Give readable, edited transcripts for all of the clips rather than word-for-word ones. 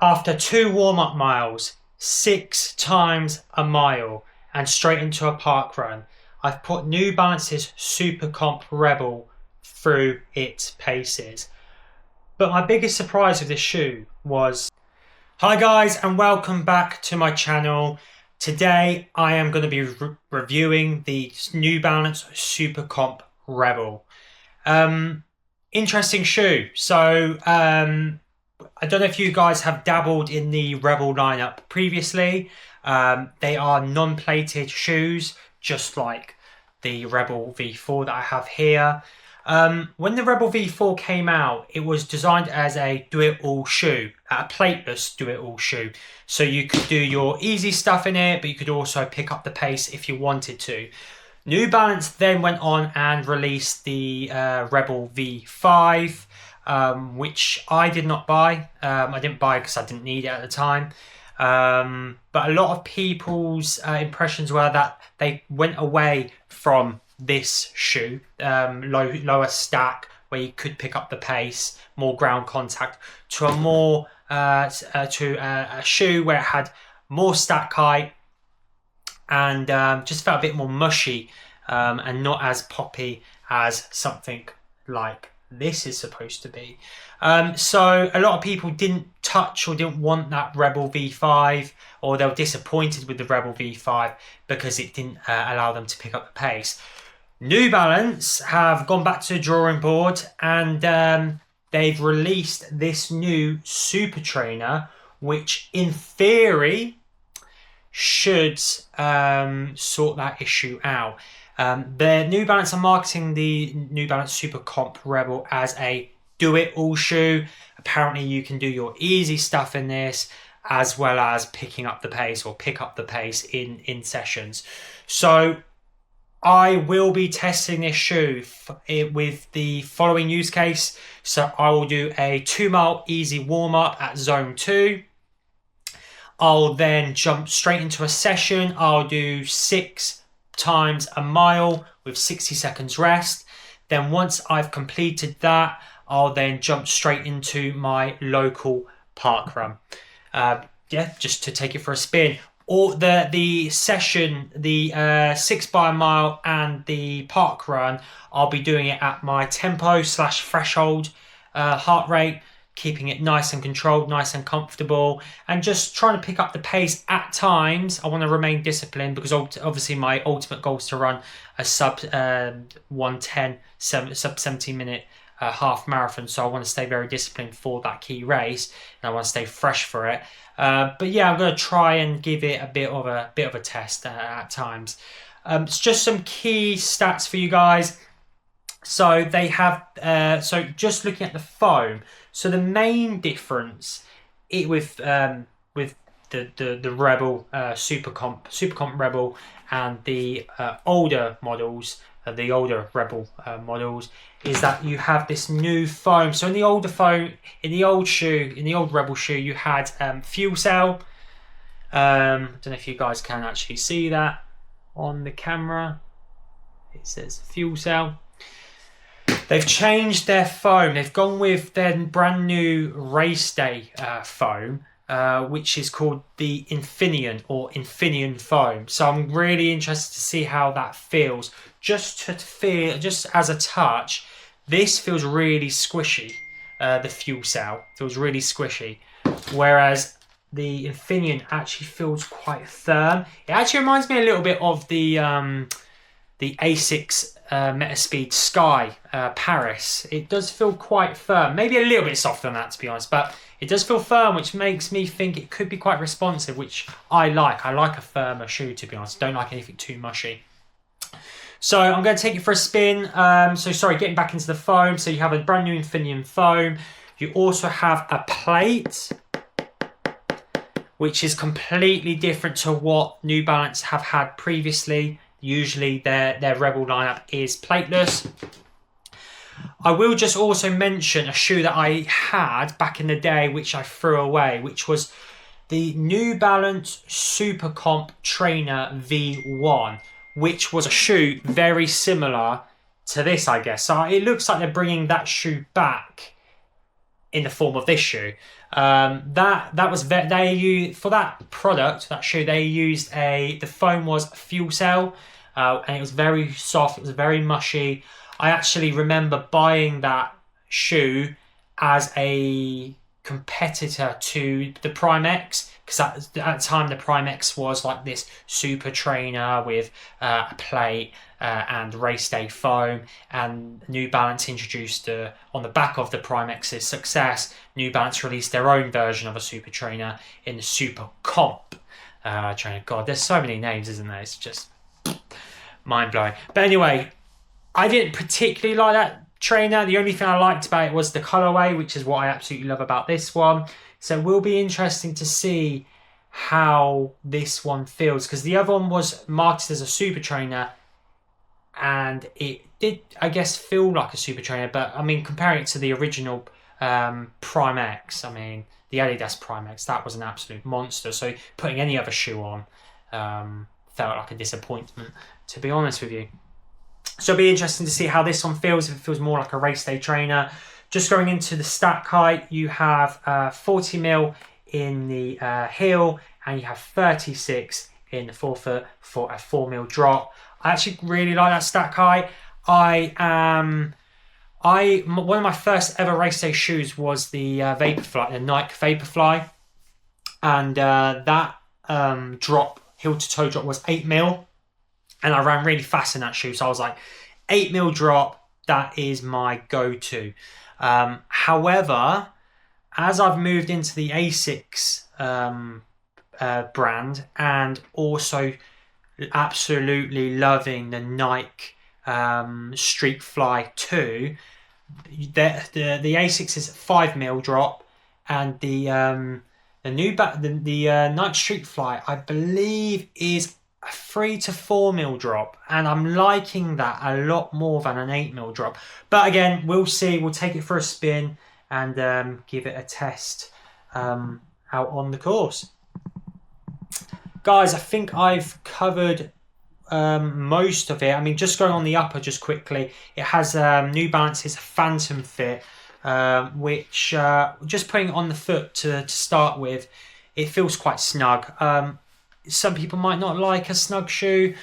After 2 warm-up miles, 6 times a mile, and straight into a park run, I've put New Balance's SuperComp Rebel through its paces. But my biggest surprise with this shoe was... Hi guys, and welcome back to my channel. Today I am going to be reviewing the New Balance SuperComp Rebel. Interesting shoe. So I don't know if you guys have dabbled in the Rebel lineup previously. They are non-plated shoes, just like the Rebel V4 that I have here. When the Rebel V4 came out, it was designed as a do-it-all shoe, a plateless do-it-all shoe. So you could do your easy stuff in it, but you could also pick up the pace if you wanted to. New Balance then went on and released the Rebel V5, which I did not buy. I didn't buy it because I didn't need it at the time. But a lot of people's impressions were that they went away from this shoe, lower stack, where you could pick up the pace, more ground contact, to a more a shoe where it had more stack height and just felt a bit more mushy and not as poppy as something like this is supposed to be. So a lot of people didn't touch or didn't want that Rebel V5, or they were disappointed with the Rebel V5 because it didn't allow them to pick up the pace. New Balance have gone back to the drawing board and they've released this new Super Trainer, which in theory should sort that issue out. The New Balance are marketing the New Balance SuperComp Rebel as a do-it-all shoe. Apparently you can do your easy stuff in this, as well as picking up the pace or pick up the pace in sessions. So I will be testing this shoe with the following use case. So I will do a 2-mile easy warm-up at zone 2. I'll then jump straight into a session. I'll do 6 times a mile with 60 seconds rest. Then once I've completed that, I'll then jump straight into my local park run. Just to take it for a spin. Or the session, the 6 by a mile and the park run, I'll be doing it at my tempo/threshold heart rate, keeping it nice and controlled, nice and comfortable, and just trying to pick up the pace at times. I want to remain disciplined because obviously my ultimate goal is to run a sub 110, sub 17 minute half marathon. So I want to stay very disciplined for that key race, and I want to stay fresh for it. But yeah, I'm going to try and give it a bit of a test at times. It's just some key stats for you guys. So they have so just looking at the foam. So the main difference with the Rebel SuperComp Rebel and the older models, the older Rebel models, is that you have this new foam. So in the older foam, in the old Rebel shoe, you had fuel cell. I don't know if you guys can actually see that on the camera. It says fuel cell. They've changed their foam. They've gone with their brand new race day foam, which is called the Infineon foam. So I'm really interested to see how that feels. Just as a touch, this feels really squishy. The fuel cell feels really squishy, whereas the Infineon actually feels quite firm. It actually reminds me a little bit of the Asics Metaspeed Sky Paris. It does feel quite firm, maybe a little bit softer than that, to be honest, but it does feel firm, which makes me think it could be quite responsive, which I like. I like a firmer shoe, to be honest. Don't like anything too mushy. So I'm going to take it for a spin. Getting back into the foam. So you have a brand new Infineon foam. You also have a plate, which is completely different to what New Balance have had previously. Usually their Rebel lineup is plateless. I will just also mention a shoe that I had back in the day, which I threw away, which was the New Balance SuperComp Trainer V1, which was a shoe very similar to this, I guess. So it looks like they're bringing that shoe back in the form of this shoe. That was they used for that product, that shoe. They used the foam was fuel cell, and it was very soft. It was very mushy. I actually remember buying that shoe as a competitor to the Prime X, because at the time the Prime X was like this super trainer with a plate and race day foam, and New Balance introduced on the back of the Prime X's success, New Balance released their own version of a super trainer in the SuperComp trainer. God, there's so many names, isn't there? It's just mind blowing. But anyway, I didn't particularly like that trainer. The only thing I liked about it was the colorway, which is what I absolutely love about this one. So it will be interesting to see how this one feels, because the other one was marketed as a super trainer and it did, I guess, feel like a super trainer. But I mean, comparing it to the original Prime X, I mean, the Adidas Prime X, that was an absolute monster. So putting any other shoe on felt like a disappointment, to be honest with you. So it'll be interesting to see how this one feels, if it feels more like a race day trainer. Just going into the stack height, you have 40mm in the heel, and you have 36 in the forefoot for a 4mm drop. I actually really like that stack height. One of my first ever race day shoes was the Vaporfly, the Nike Vaporfly, and that drop, heel to toe drop, was 8mm. And I ran really fast in that shoe. So I was like, 8mm drop, that is my go-to. However, as I've moved into the Asics brand, and also absolutely loving the Nike Streak Fly 2, the Asics is 5mm drop, and the Nike Streak Fly, I believe, is a 3 to 4mm drop, and I'm liking that a lot more than an 8mm drop. But again, we'll see. We'll take it for a spin and give it a test out on the course. Guys, I think I've covered most of it. I mean, just going on the upper just quickly, it has New Balance's Phantom Fit, which just putting it on the foot to start with, it feels quite snug. Some people might not like a snug shoe.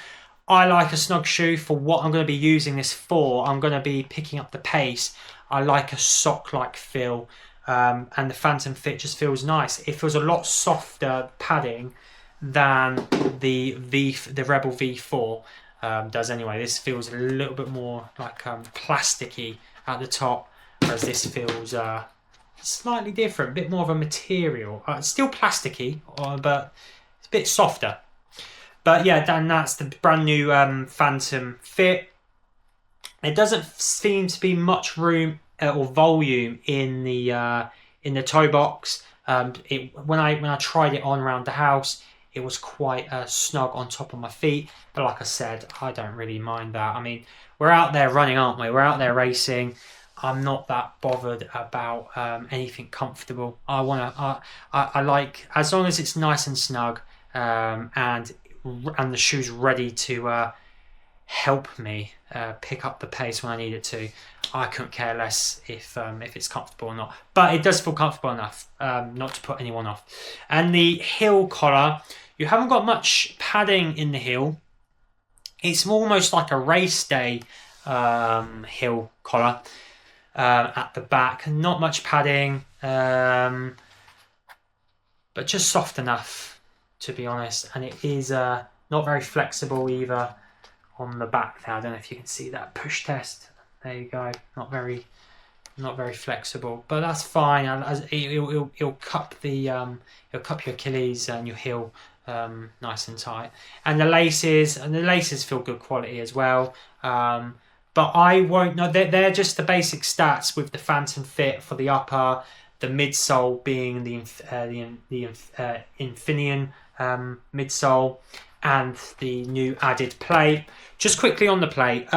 I like a snug shoe for what I'm going to be using this for. I'm going to be picking up the pace. I like a sock-like feel, and the Phantom Fit just feels nice. It feels a lot softer padding than the Rebel V4 does anyway. This feels a little bit more like plasticky at the top, whereas this feels slightly different, a bit more of a material. It's still plasticky, but bit softer. But yeah, then that's the brand new Phantom Fit. There doesn't seem to be much room or volume in the toe box. When I tried it on around the house, it was quite snug on top of my feet. But like I said, I don't really mind that. I mean, we're out there running, aren't we? We're out there racing. I'm not that bothered about anything comfortable. I like, as long as it's nice and snug. And the shoe's ready to help me pick up the pace when I need it to. I couldn't care less if it's comfortable or not, but it does feel comfortable enough not to put anyone off. And the heel collar, you haven't got much padding in the heel. It's almost like a race day heel collar at the back. Not much padding, but just soft enough, to be honest. And it is not very flexible either on the back there. I don't know if you can see that push test. There you go. Not very flexible, but that's fine. It'll cup your Achilles and your heel nice and tight. And the laces feel good quality as well. But I won't know. They're just the basic stats with the Phantom Fit for the upper, the midsole being the Infineon midsole, and the new added plate. Just quickly on the plate,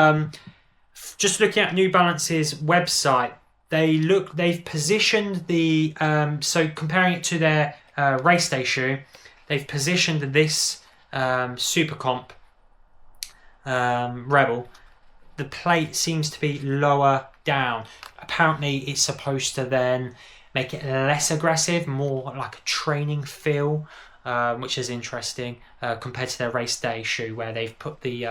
just looking at New Balance's website, they've positioned the so comparing it to their race day shoe, they've positioned this SuperComp Rebel. The plate seems to be lower down. Apparently, it's supposed to then make it less aggressive, more like a training feel, which is interesting compared to their race day shoe, where they've put the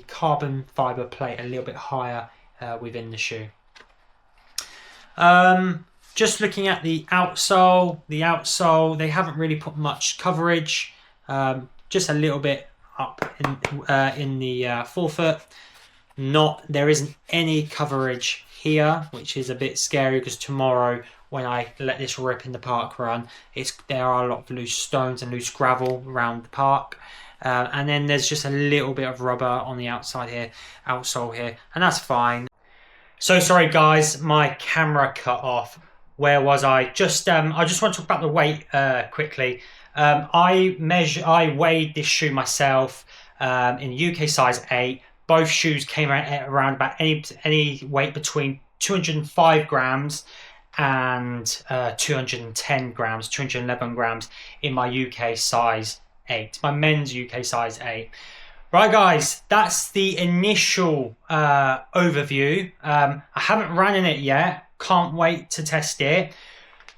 carbon fiber plate a little bit higher within the shoe. Just looking at the outsole, they haven't really put much coverage, just a little bit up in the forefoot. There isn't any coverage here, which is a bit scary, because tomorrow when I let this rip in the park run, there are a lot of loose stones and loose gravel around the park. And then there's just a little bit of rubber on the outside here, outsole here, and that's fine. So sorry guys, my camera cut off. Where was I? I just want to talk about the weight quickly. I weighed this shoe myself in UK size 8. Both shoes came around about any weight between 205 grams and 210 grams, 211 grams in my UK size 8, my men's UK size 8. Right guys, that's the initial overview. I haven't ran in it yet, can't wait to test it.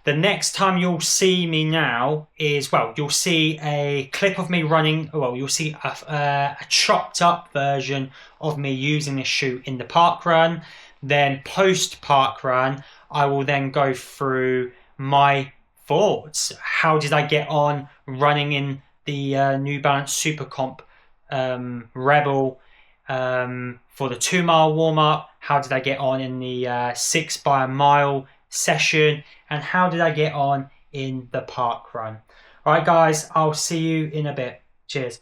The next time you'll see me now is, well, you'll see a clip of me running, well, you'll see a chopped up version of me using this shoe in the park run. Then post park run, I will then go through my thoughts. How did I get on running in the New Balance SuperComp Rebel for the 2 mile warm up? How did I get on in the 6 by a mile session? And how did I get on in the park run? All right, guys, I'll see you in a bit. Cheers.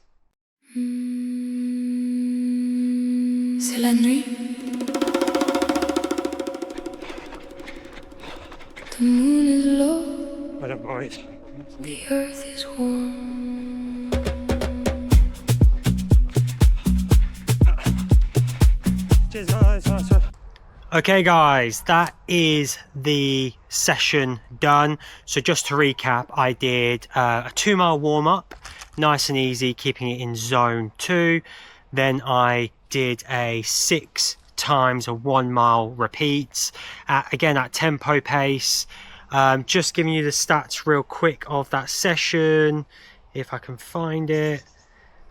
C'est la nuit. The moon is low. What up, boys? The earth is warm. Cheers, guys. Okay guys, that is the session done. So just to recap, I did a 2 mile warm up, nice and easy, keeping it in zone 2. Then I did a 6 times a 1 mile repeats, again at tempo pace. Just giving you the stats real quick of that session, if I can find it.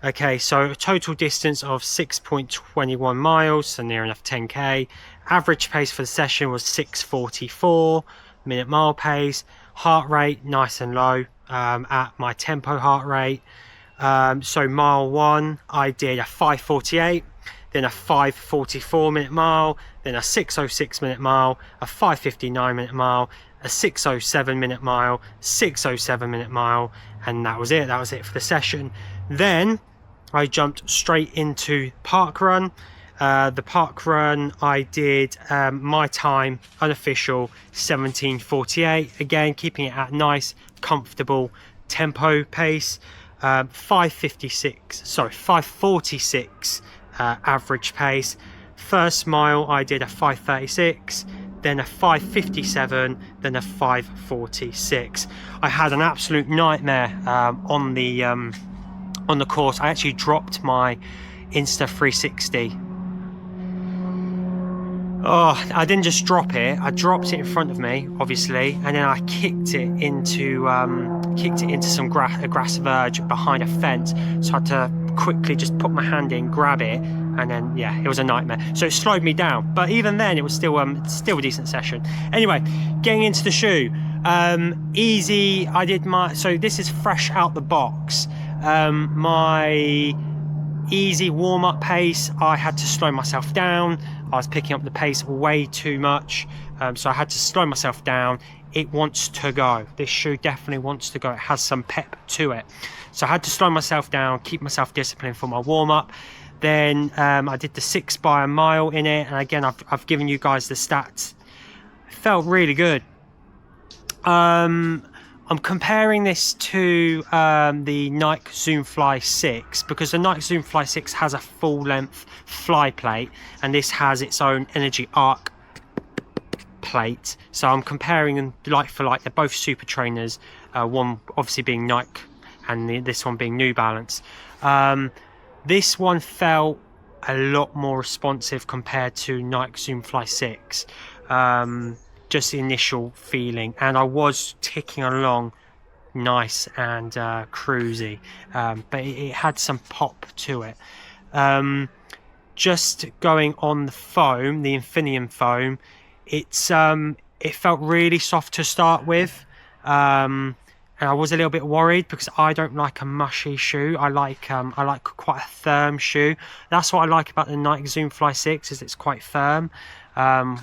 Okay, so a total distance of 6.21 miles, so near enough 10k. Average pace for the session was 6:44 minute mile pace. Heart rate nice and low at my tempo heart rate. So mile 1 I did a 5:48, then a 5:44 minute mile, then a 6:06 minute mile, a 5:59 minute mile, a 6:07 minute mile, 6:07 minute mile, and that was it. That was it for the session. Then I jumped straight into park run. The park run I did my time unofficial 17:48, again keeping it at nice comfortable tempo pace. 5:46 average pace. First mile I did a 5:36, then a 5:57, then a 5:46. I had an absolute nightmare on the course. I actually dropped my Insta 360. Oh, I didn't just drop it, I dropped it in front of me, obviously, and then I kicked it into some grass verge behind a fence. So I had to quickly just put my hand in, grab it, and then yeah, it was a nightmare. So it slowed me down, but even then it was still a decent session. Anyway, getting into the shoe, easy. So this is fresh out the box. My easy warm-up pace, I had to slow myself down. I was picking up the pace way too much, so I had to slow myself down. It wants to go. This shoe definitely wants to go. It has some pep to it. So I had to slow myself down, keep myself disciplined for my warm-up. Then I did the 6 by a mile in it, and again I've given you guys the stats. It felt really good. I'm comparing this to the Nike Zoom Fly 6, because the Nike Zoom Fly 6 has a full length fly plate and this has its own energy arc plate. So I'm comparing them like for like. They're both super trainers, one obviously being Nike and this one being New Balance. This one felt a lot more responsive compared to Nike Zoom Fly 6. just the initial feeling, and I was ticking along nice and cruisy, but it had some pop to it. Just going on the foam, the Infinium foam, it felt really soft to start with, and I was a little bit worried because I don't like a mushy shoe. I like quite a firm shoe. That's what I like about the Nike Zoom Fly 6, is it's quite firm,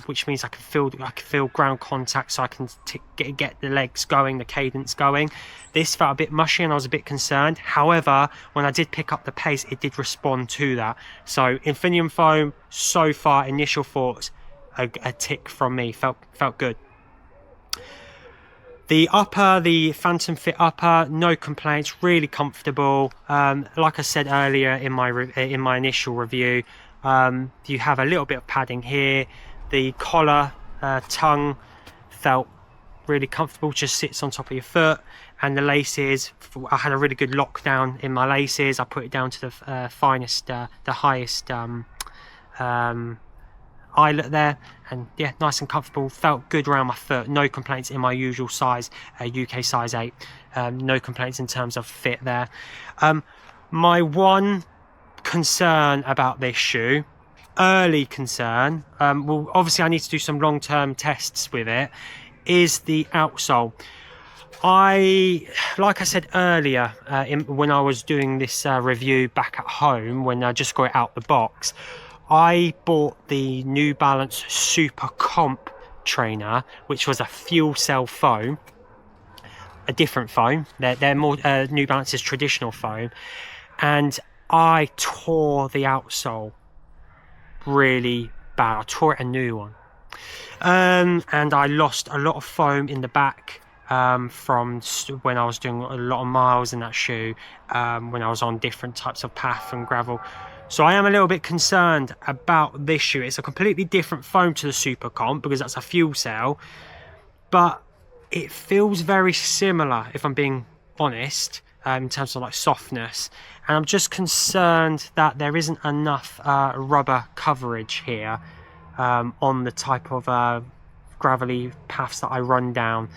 which means I can feel ground contact, so I can get the legs going, the cadence going. This felt a bit mushy and I was a bit concerned. However, when I did pick up the pace, it did respond to that. So Infinium foam, so far, initial thoughts, a tick from me. Felt good. The upper, the Phantom Fit upper, no complaints, really comfortable. Like I said earlier in my initial review, you have a little bit of padding here. The collar, tongue felt really comfortable, just sits on top of your foot. And the laces, I had a really good lockdown in my laces. I put it down to the highest eyelet there, and yeah, nice and comfortable. Felt good around my foot. No complaints in my usual size, UK size 8. No complaints in terms of fit there. My one concern about this shoe, early concern, well, obviously I need to do some long-term tests with it, is the outsole. Like I said earlier, when I was doing this review back at home, when I just got it out the box, I bought the New Balance SuperComp trainer, which was a fuel cell foam, a different foam. They're more New Balance's traditional foam, and I tore the outsole really bad. I tore it a new one, and I lost a lot of foam in the back. From when I was doing a lot of miles in that shoe, when I was on different types of path and gravel. So I am a little bit concerned about this shoe. It's a completely different foam to the SuperComp because that's a fuel cell, but it feels very similar, if I'm being honest, in terms of like softness. And I'm just concerned that there isn't enough rubber coverage here on the type of gravelly paths that I run down.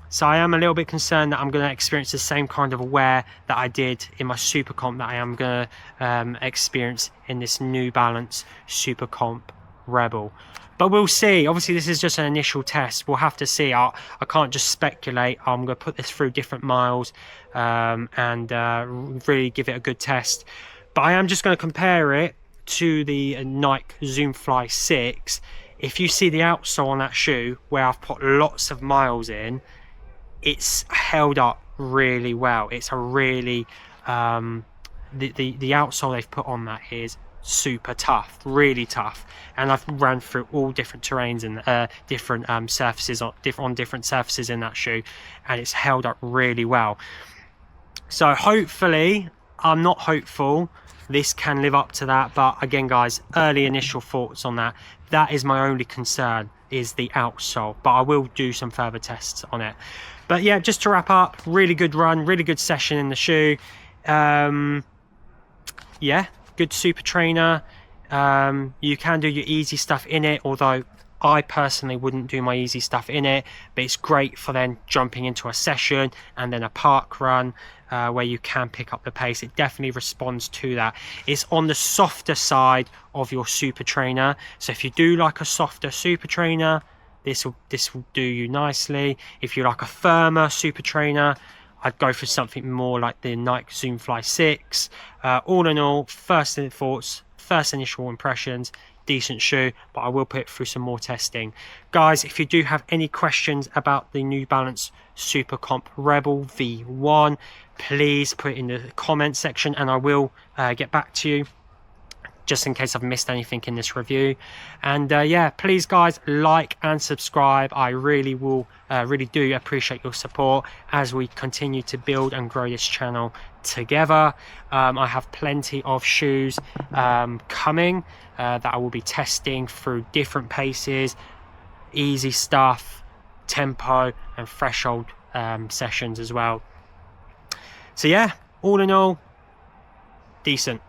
So I am a little bit concerned that I'm going to experience the same kind of wear that I did in my SuperComp that I am going to experience in this New Balance SuperComp Rebel. But we'll see. Obviously, this is just an initial test. We'll have to see. I can't just speculate. I'm going to put this through different miles and really give it a good test. But I am just going to compare it to the Nike Zoom Fly 6. If you see the outsole on that shoe, where I've put lots of miles in, it's held up really well. It's a really the outsole they've put on that is super tough, really tough. And I've ran through all different terrains and different surfaces on different surfaces in that shoe, and it's held up really well. So hopefully, I'm not hopeful this can live up to that, but again guys, early initial thoughts on that. That is my only concern, is the outsole, but I will do some further tests on it. But yeah, just to wrap up, really good run, really good session in the shoe. Yeah, good super trainer. You can do your easy stuff in it, although I personally wouldn't do my easy stuff in it, but it's great for then jumping into a session and then a park run where you can pick up the pace. It definitely responds to that. It's on the softer side of your super trainer, so if you do like a softer super trainer, this will do you nicely. If you like a firmer super trainer, I'd go for something more like the Nike Zoom Fly 6. All in all, first thoughts, first initial impressions, decent shoe, but I will put it through some more testing. Guys, if you do have any questions about the New Balance SuperComp Rebel V1, please put it in the comment section and I will get back to you, just in case I've missed anything in this review. And yeah, please guys, like and subscribe. I really do appreciate your support as we continue to build and grow this channel together. I have plenty of shoes coming that I will be testing through different paces, easy stuff, tempo and threshold sessions as well. So yeah, all in all, decent.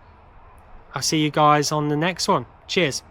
I'll see you guys on the next one. Cheers.